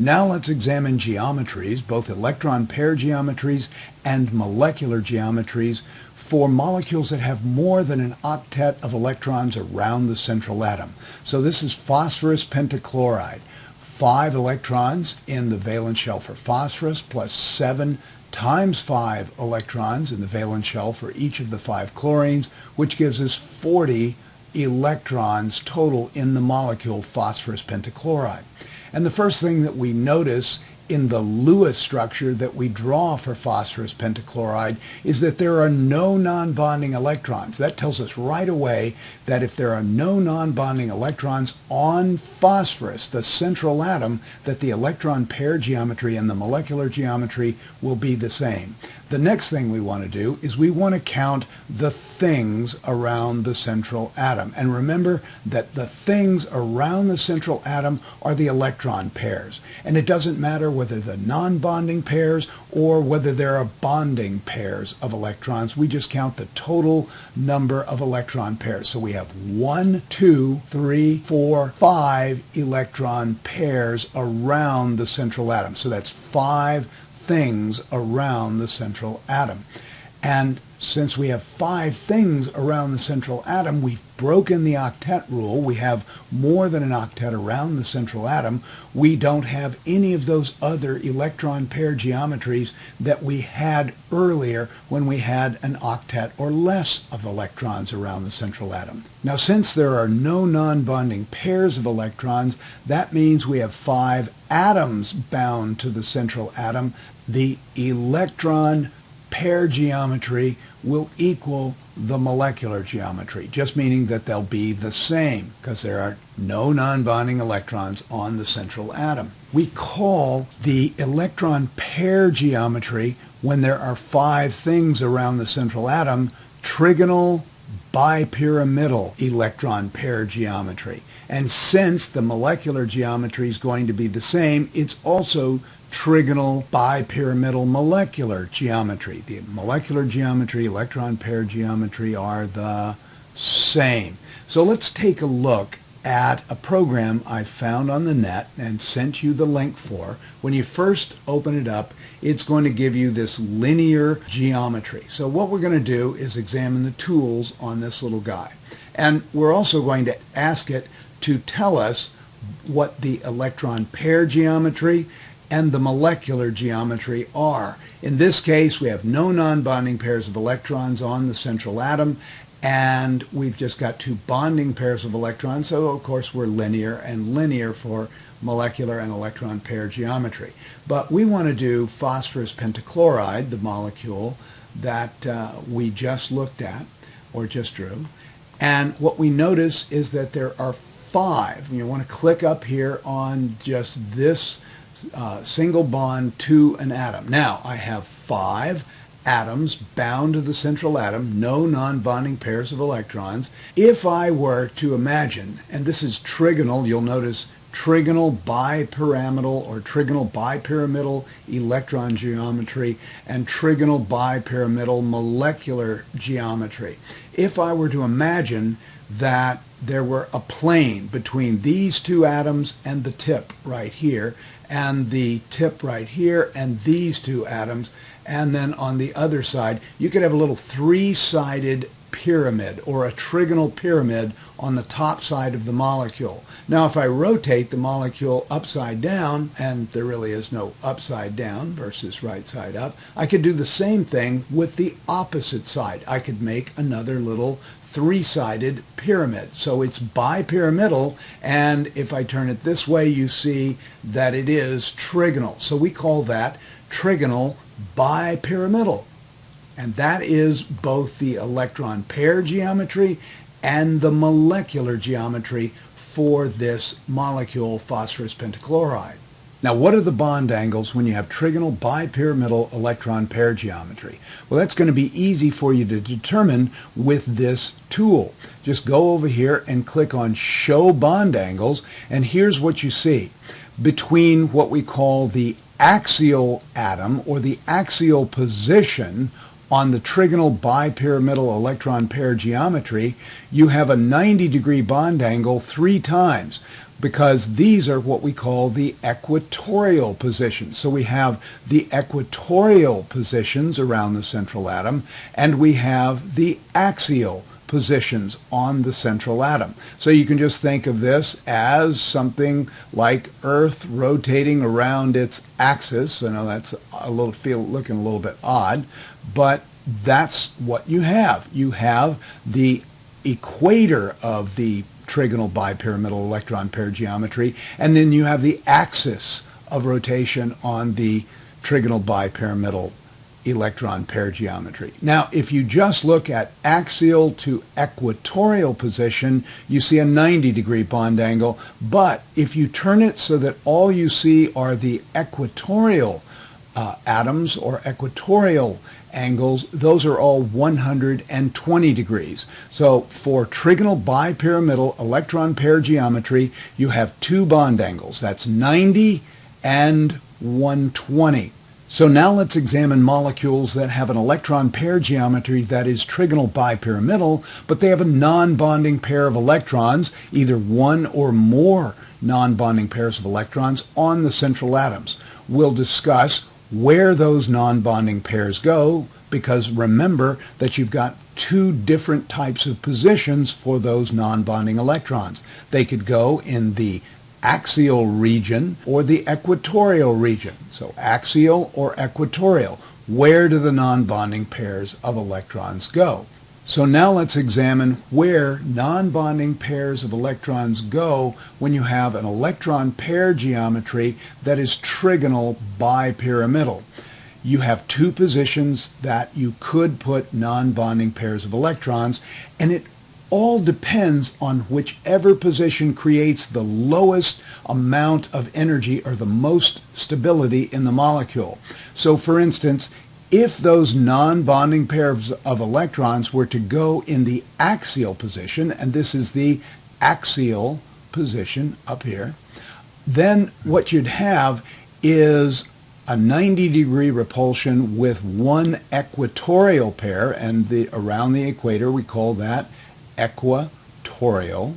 Now let's examine geometries, both electron pair geometries and molecular geometries, for molecules that have more than an octet of electrons around the central atom. So this is phosphorus pentachloride. 5 electrons in the valence shell for phosphorus plus 7 times 5 electrons in the valence shell for each of the 5 chlorines, which gives us 40 electrons total in the molecule phosphorus pentachloride. And the first thing that we notice in the Lewis structure that we draw for phosphorus pentachloride is that there are no non-bonding electrons. That tells us right away that if there are no non-bonding electrons on phosphorus, the central atom, that the electron pair geometry and the molecular geometry will be the same. The next thing we want to do is we want to count the things around the central atom. And remember that the things around the central atom are the electron pairs. And it doesn't matter whether they're non-bonding pairs or whether there are bonding pairs of electrons. We just count the total number of electron pairs. So we have 1, 2, 3, 4, 5 electron pairs around the central atom. So that's 5 things around the central atom. And since we have 5 things around the central atom, we've broken the octet rule. We have more than an octet around the central atom. We don't have any of those other electron pair geometries that we had earlier when we had an octet or less of electrons around the central atom. Now, since there are no non-bonding pairs of electrons, that means we have 5 atoms bound to the central atom. The electron pair geometry will equal the molecular geometry, just meaning that they'll be the same because there are no non-bonding electrons on the central atom. We call the electron pair geometry, when there are 5 things around the central atom, trigonal bipyramidal electron pair geometry. And since the molecular geometry is going to be the same, it's also trigonal bipyramidal molecular geometry. The molecular geometry, electron pair geometry are the same. So let's take a look at a program I found on the net and sent you the link for. When you first open it up, it's going to give you this linear geometry. So what we're going to do is examine the tools on this little guy. And we're also going to ask it to tell us what the electron pair geometry and the molecular geometry are. In this case, we have no non-bonding pairs of electrons on the central atom, and we've just got 2 bonding pairs of electrons, so of course we're linear and linear for molecular and electron pair geometry. But we want to do phosphorus pentachloride, the molecule that we just looked at, or just drew, and what we notice is that there are 5. You want to click up here on just this single bond to an atom. Now, I have 5 atoms bound to the central atom, no non-bonding pairs of electrons. If I were to imagine, and this is trigonal, you'll notice trigonal bipyramidal or trigonal bipyramidal electron geometry and trigonal bipyramidal molecular geometry. If I were to imagine that there were a plane between these 2 atoms and the tip right here, and the tip right here, and these 2 atoms, and then on the other side, you could have a little 3-sided pyramid or a trigonal pyramid on the top side of the molecule. Now, if I rotate the molecule upside down, and there really is no upside down versus right side up, I could do the same thing with the opposite side. I could make another little 3-sided pyramid. So it's bipyramidal, and if I turn it this way, you see that it is trigonal. So we call that trigonal bipyramidal. And that is both the electron pair geometry and the molecular geometry for this molecule, phosphorus pentachloride. Now, what are the bond angles when you have trigonal bipyramidal electron pair geometry? Well, that's going to be easy for you to determine with this tool. Just go over here and click on Show Bond Angles, and here's what you see. Between what we call the axial atom, or the axial position on the trigonal bipyramidal electron pair geometry, you have a 90-degree bond angle 3 times. because these are what we call the equatorial positions. So we have the equatorial positions around the central atom, and we have the axial positions on the central atom. So you can just think of this as something like Earth rotating around its axis. I know that's looking a little bit odd, but that's what you have. You have the equator of the trigonal bipyramidal electron pair geometry, and then you have the axis of rotation on the trigonal bipyramidal electron pair geometry. Now, if you just look at axial to equatorial position, you see a 90-degree bond angle, but if you turn it so that all you see are the equatorial atoms or equatorial angles, those are all 120 degrees. So for trigonal bipyramidal electron pair geometry, you have two bond angles. That's 90 and 120. So now let's examine molecules that have an electron pair geometry that is trigonal bipyramidal, but they have a non-bonding pair of electrons, either one or more non-bonding pairs of electrons on the central atoms. We'll discuss where those non-bonding pairs go, because remember that you've got two different types of positions for those non-bonding electrons. They could go in the axial region or the equatorial region. So axial or equatorial. Where do the non-bonding pairs of electrons go? So now let's examine where non-bonding pairs of electrons go when you have an electron pair geometry that is trigonal bipyramidal. You have two positions that you could put non-bonding pairs of electrons, and it all depends on whichever position creates the lowest amount of energy or the most stability in the molecule. So for instance, if those non-bonding pairs of electrons were to go in the axial position, and this is the axial position up here, then what you'd have is a 90-degree repulsion with one equatorial pair, and around the equator we call that equatorial.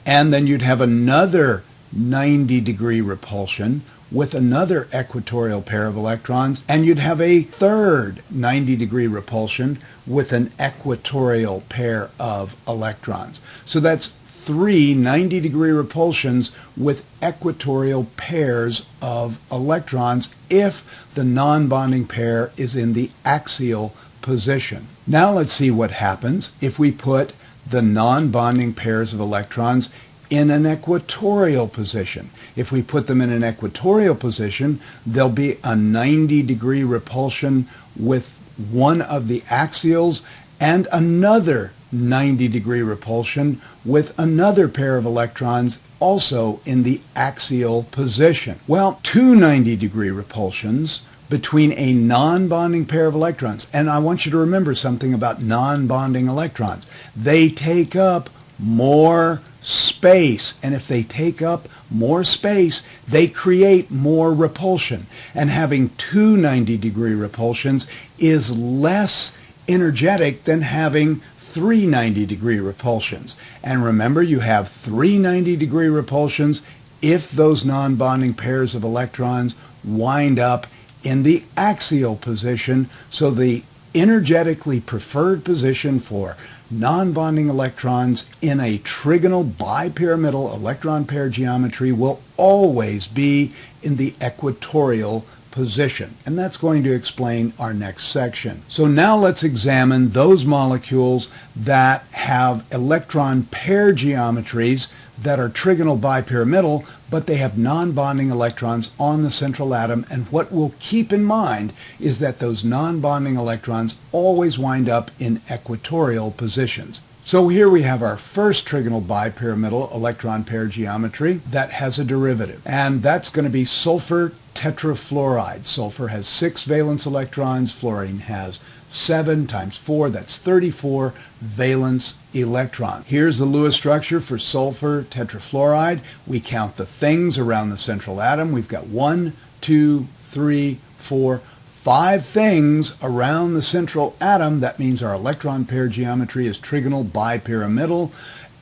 And then you'd have another 90-degree repulsion with another equatorial pair of electrons, and you'd have a third 90-degree repulsion with an equatorial pair of electrons. So that's three 90-degree repulsions with equatorial pairs of electrons if the non-bonding pair is in the axial position. Now let's see what happens if we put the non-bonding pairs of electrons in an equatorial position. If we put them in an equatorial position, there'll be a 90-degree repulsion with one of the axials and another 90-degree repulsion with another pair of electrons also in the axial position. Well, two 90-degree repulsions between a non-bonding pair of electrons. And I want you to remember something about non-bonding electrons. They take up more space, and if they take up more space, they create more repulsion. And having two 90-degree repulsions is less energetic than having three 90-degree repulsions. And remember, you have three 90-degree repulsions if those non-bonding pairs of electrons wind up in the axial position. So the energetically preferred position for non-bonding electrons in a trigonal bipyramidal electron pair geometry will always be in the equatorial position. And that's going to explain our next section. So now let's examine those molecules that have electron pair geometries that are trigonal bipyramidal, but they have non-bonding electrons on the central atom. And what we'll keep in mind is that those non-bonding electrons always wind up in equatorial positions. So here we have our first trigonal bipyramidal electron pair geometry that has a derivative, and that's going to be sulfur tetrafluoride. Sulfur has 6 valence electrons, fluorine has 7 times 4, that's 34 valence electrons. Here's the Lewis structure for sulfur tetrafluoride. We count the things around the central atom. We've got 1, 2, 3, 4, 5 things around the central atom. That means our electron pair geometry is trigonal bipyramidal.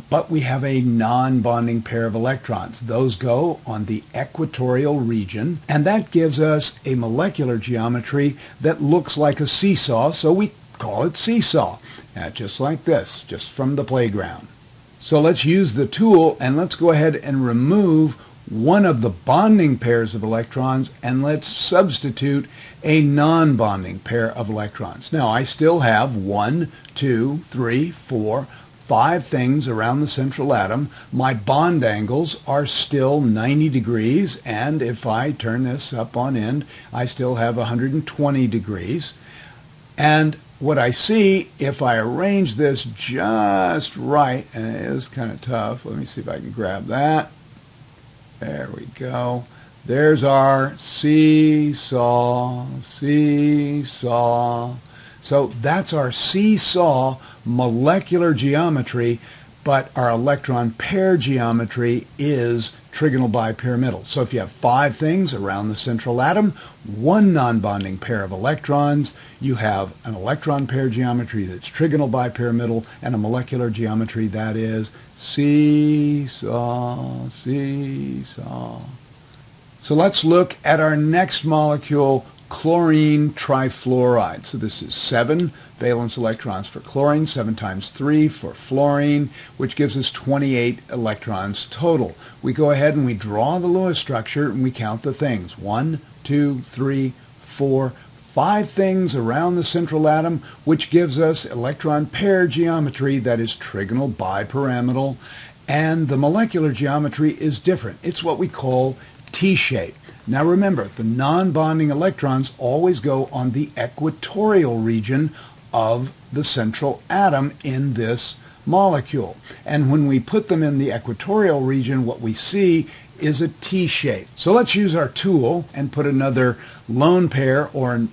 but we have a non-bonding pair of electrons. Those go on the equatorial region, and that gives us a molecular geometry that looks like a seesaw, so we call it seesaw. Just like this, just from the playground. So let's use the tool and let's go ahead and remove one of the bonding pairs of electrons, and let's substitute a non-bonding pair of electrons. Now I still have 1, 2, 3, 4, 5 things around the central atom. My bond angles are still 90 degrees, and if I turn this up on end, I still have 120 degrees. And what I see, if I arrange this just right, and it is kind of tough, let me see if I can grab that. There we go. There's our seesaw, seesaw. So that's our seesaw molecular geometry, but our electron pair geometry is trigonal bipyramidal. So if you have 5 things around the central atom, 1 non-bonding pair of electrons, you have an electron pair geometry that's trigonal bipyramidal, and a molecular geometry that is seesaw, seesaw. So let's look at our next molecule, chlorine trifluoride. So this is 7 valence electrons for chlorine, 7 times 3 for fluorine, which gives us 28 electrons total. We go ahead and we draw the Lewis structure and we count the things. 1, 2, 3, 4, 5 things around the central atom, which gives us electron pair geometry that is trigonal bipyramidal, and the molecular geometry is different. It's what we call T-shape. Now remember, the non-bonding electrons always go on the equatorial region of the central atom in this molecule. And when we put them in the equatorial region, what we see is a T-shape. So let's use our tool and put another lone pair or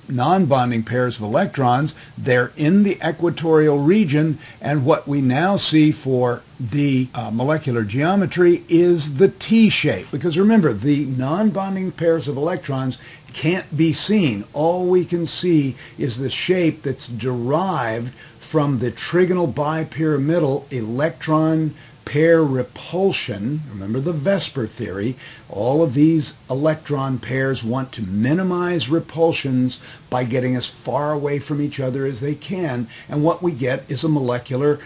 non-bonding pairs of electrons. They're in the equatorial region, and what we now see for the molecular geometry is the T-shape. Because remember, the non-bonding pairs of electrons can't be seen. All we can see is the shape that's derived from the trigonal bipyramidal electron pair repulsion. Remember the Vesper theory. All of these electron pairs want to minimize repulsions by getting as far away from each other as they can, and what we get is a molecular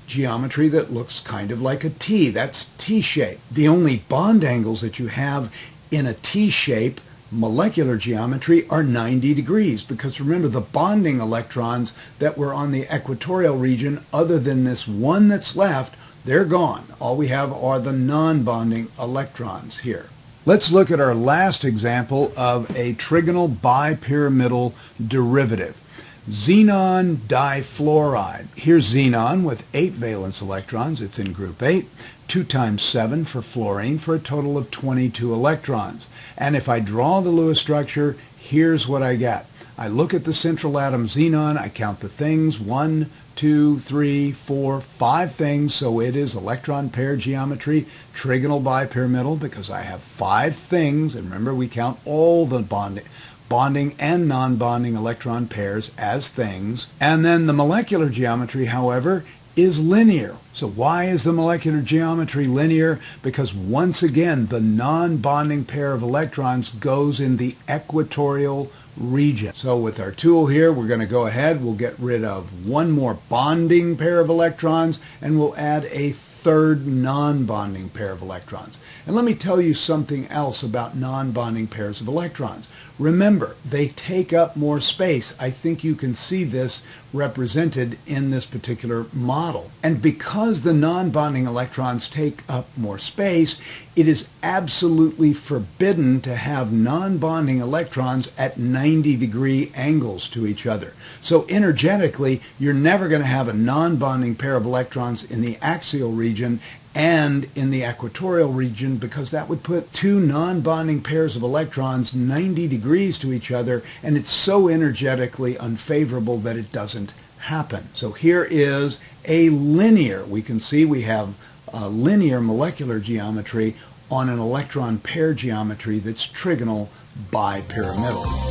geometry that looks kind of like a T. That's T-shape. The only bond angles that you have in a T-shape molecular geometry are 90 degrees, because remember, the bonding electrons that were on the equatorial region, other than this one that's left, they're gone. All we have are the non-bonding electrons here. Let's look at our last example of a trigonal bipyramidal derivative. Xenon difluoride. Here's xenon with 8 valence electrons. It's in group 8. 2 times 7 for fluorine for a total of 22 electrons. And if I draw the Lewis structure, here's what I get. I look at the central atom xenon, I count the things, 1, 2, 3, 4, 5 things, so it is electron pair geometry, trigonal bipyramidal, because I have 5 things, and remember we count all the bonding and non-bonding electron pairs as things. And then the molecular geometry, however, is linear. So why is the molecular geometry linear? Because once again, the non-bonding pair of electrons goes in the equatorial region. So with our tool here, we're going to go ahead, we'll get rid of one more bonding pair of electrons, and we'll add a third non-bonding pair of electrons. And let me tell you something else about non-bonding pairs of electrons. Remember, they take up more space. I think you can see this represented in this particular model. And because the non-bonding electrons take up more space, it is absolutely forbidden to have non-bonding electrons at 90-degree angles to each other. So energetically, you're never going to have a non-bonding pair of electrons in the axial region and in the equatorial region, because that would put 2 non-bonding pairs of electrons 90 degrees to each other, and it's so energetically unfavorable that it doesn't happen. So here is a linear, we can see we have a linear molecular geometry on an electron pair geometry that's trigonal bipyramidal.